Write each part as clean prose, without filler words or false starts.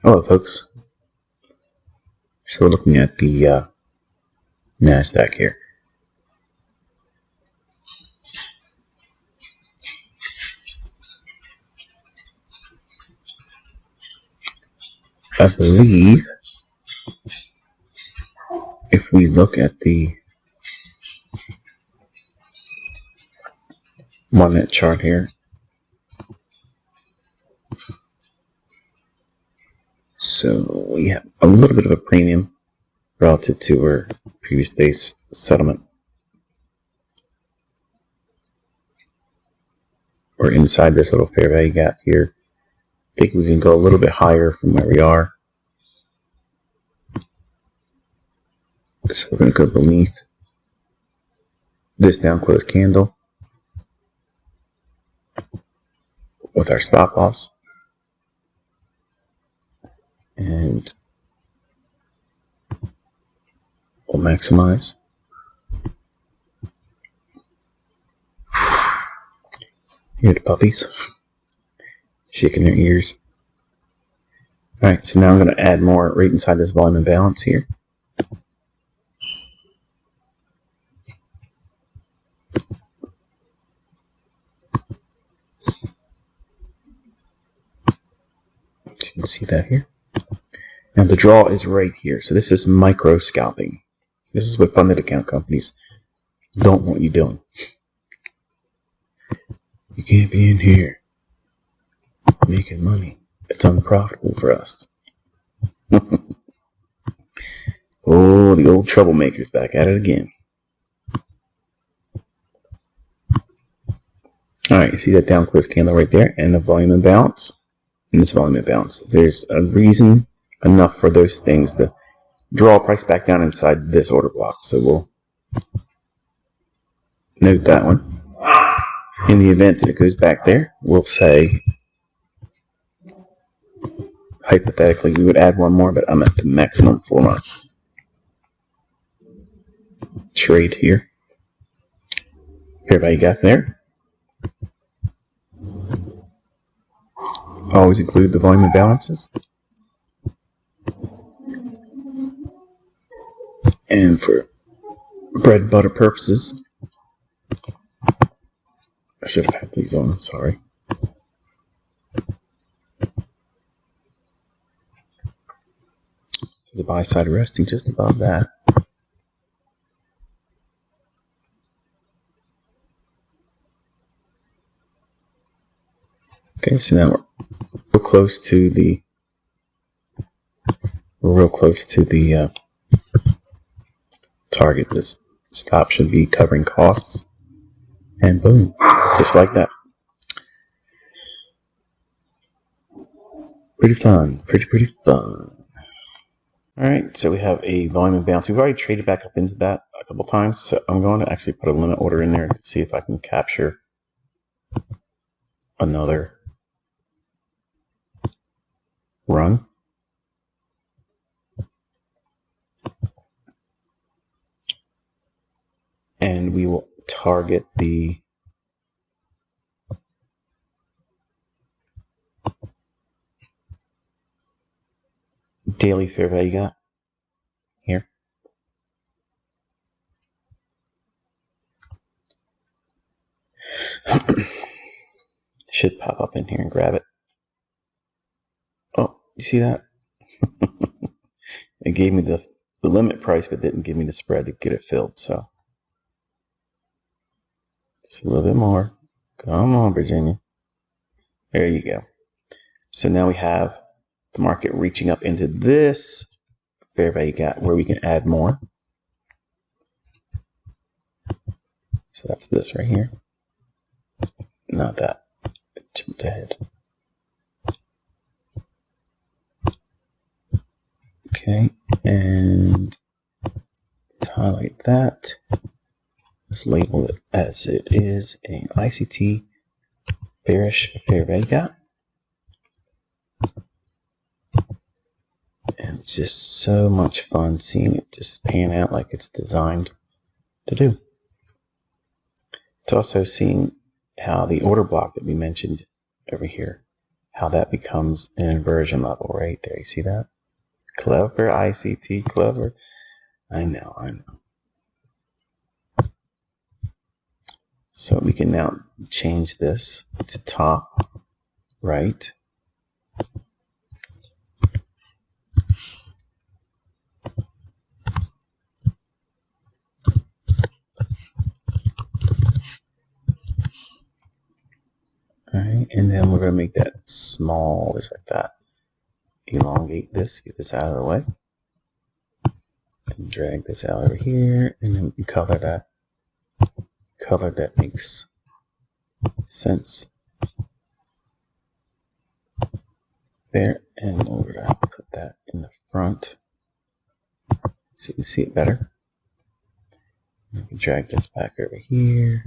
Hello folks, so we're looking at the NASDAQ here. I believe if we look at the 1 minute chart here, so we have a little bit of a premium relative to our previous day's settlement. We're inside this little fair value gap here. I think we can go a little bit higher from where we are. So we're going to go beneath this down close candle with our stop loss. And we'll maximize. Here the puppies shaking their ears. Alright, so now I'm going to add more right inside this volume imbalance here. So you can see that here. Now the draw is right here. So this is micro-scalping. This is what funded account companies don't want you doing. You can't be in here making money. It's unprofitable for us. Oh, the old troublemakers back at it again. Alright, you see that down close candle right there and the volume imbalance? And this volume imbalance. There's a reason enough for those things to draw price back down inside this order block. So we'll note that one. In the event that it goes back there, we'll say, hypothetically, we would add one more, but I'm at the maximum for my trade here. Fair value gap there. Always include the volume imbalances. And for bread and butter purposes, I should have had these on, sorry. The buy side resting just above that. Okay, so now we're real close to the target. This stop should be covering costs. And boom, just like that. Pretty fun, pretty fun. Alright, so we have a volume imbalance. We've already traded back up into that a couple times, so I'm going to actually put a limit order in there to see if I can capture another run. And we will target the daily fair value gap here. Should pop up in here and grab it. Oh, you see that? It gave me the limit price, but didn't give me the spread to get it filled. So just a little bit more. Come on, Virginia. There you go. So now we have the market reaching up into this fair value gap where we can add more. So that's this right here. Not that. It jumped ahead. Okay, and highlight that. Let's label it as it is an ICT bearish fair value gap. And it's just so much fun seeing it just pan out like it's designed to do. It's also seeing how the order block that we mentioned over here how that becomes an inversion level right there. You see that? Clever, ICT, clever. I know, I know. So we can now change this to top right. All right, and then we're going to make that small, just like that. Elongate this, get this out of the way. And drag this out over here, and then we can color that. Color that makes sense. There, and we're going to put that in the front so you can see it better. We can drag this back over here.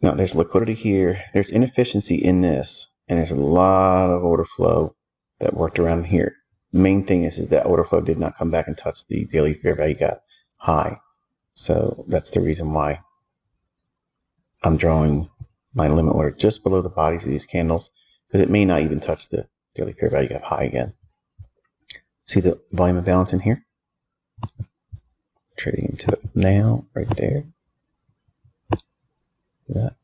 Now there's liquidity here. There's inefficiency in this, and there's a lot of order flow that worked around here. The main thing is that order flow did not come back and touch the daily fair value gap high. So that's the reason why I'm drawing my limit order just below the bodies of these candles, because it may not even touch the daily fair value gap high again. See the volume imbalance in here? Trading into it now, right there. That.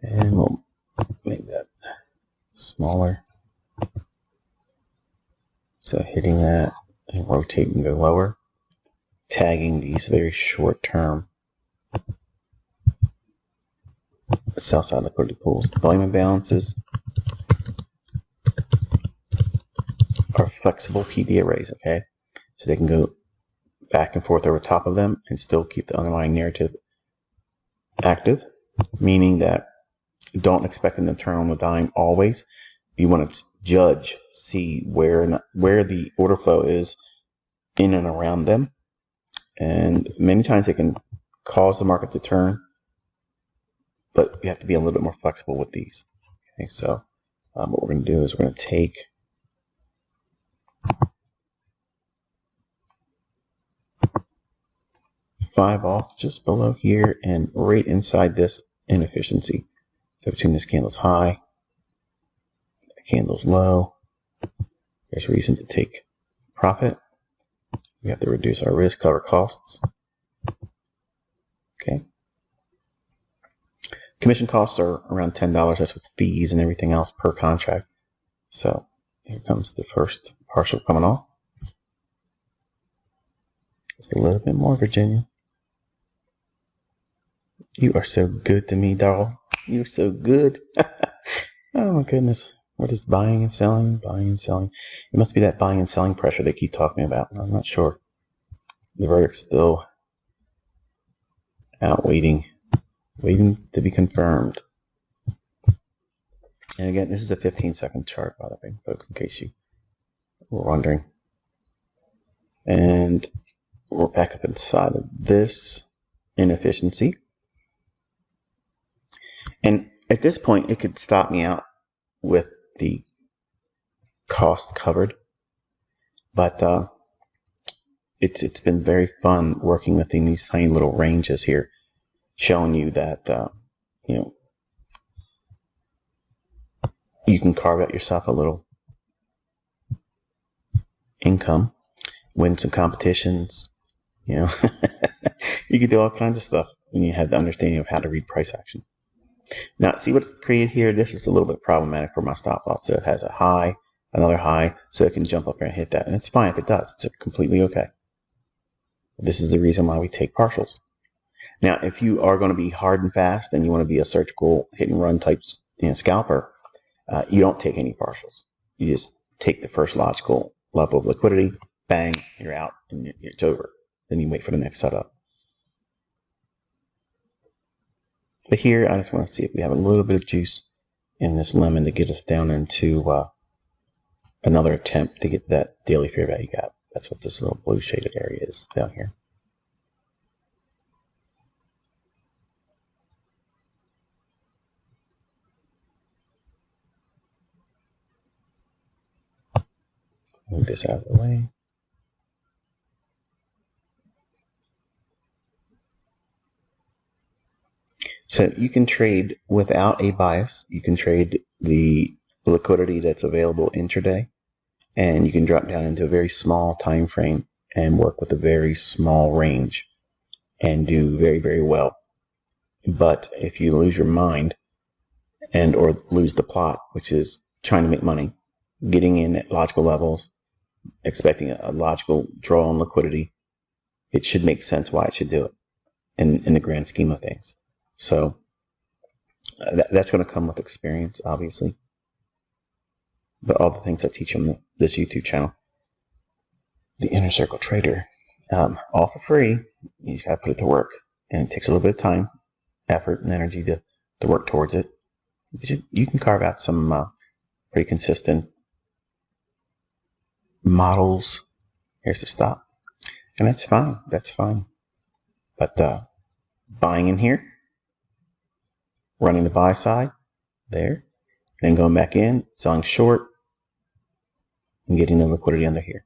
And we'll make that smaller. So hitting that and rotate and go lower. Tagging these very short term sell side liquidity pools. Volume imbalances are flexible PD arrays, okay? So they can go back and forth over top of them and still keep the underlying narrative active, meaning that don't expect them to turn on the dime always. You want to judge, see where the order flow is in and around them. And many times they can cause the market to turn, but you have to be a little bit more flexible with these. Okay, so what we're going to do is we're going to take five off just below here and right inside this inefficiency. So between this candle's high, the candle's low, there's reason to take profit. We have to reduce our risk, cover costs. Okay. Commission costs are around $10. That's with fees and everything else per contract. So here comes the first partial coming off. Just a little bit more, Virginia. You are so good to me, doll. You're so good. Oh my goodness. What is buying and selling? Buying and selling. It must be that buying and selling pressure they keep talking about. I'm not sure. The verdict's still out waiting to be confirmed. And again, this is a 15-second chart, by the way, folks, in case you were wondering. And we're back up inside of this inefficiency. And at this point, it could stop me out with the cost covered. But it's been very fun working within these tiny little ranges here, showing you that, you know, you can carve out yourself a little income, win some competitions, you know. You can do all kinds of stuff when you have the understanding of how to read price action. Now, see what's created here? This is a little bit problematic for my stop loss. So it has a high, another high, so it can jump up here and hit that. And it's fine if it does. It's completely okay. This is the reason why we take partials. Now, if you are going to be hard and fast and you want to be a surgical hit and run type, you know, scalper, you don't take any partials. You just take the first logical level of liquidity, bang, you're out, and it's over. Then you wait for the next setup. But here, I just want to see if we have a little bit of juice in this lemon to get us down into another attempt to get that daily fair value gap. That's what this little blue shaded area is down here. Move this out of the way. So you can trade without a bias. You can trade the liquidity that's available intraday, and you can drop down into a very small time frame and work with a very small range and do very, very well. But if you lose your mind and or lose the plot, which is trying to make money, getting in at logical levels, expecting a logical draw on liquidity, it should make sense why it should do it in the grand scheme of things. So that's going to come with experience, obviously. But all the things I teach on this YouTube channel, the Inner Circle Trader, all for free. You just got to put it to work, and it takes a little bit of time, effort, and energy to work towards it. You can carve out some pretty consistent models. Here's the stop, and that's fine. That's fine. But buying in here, running the buy side there, then going back in, selling short, and getting the liquidity under here.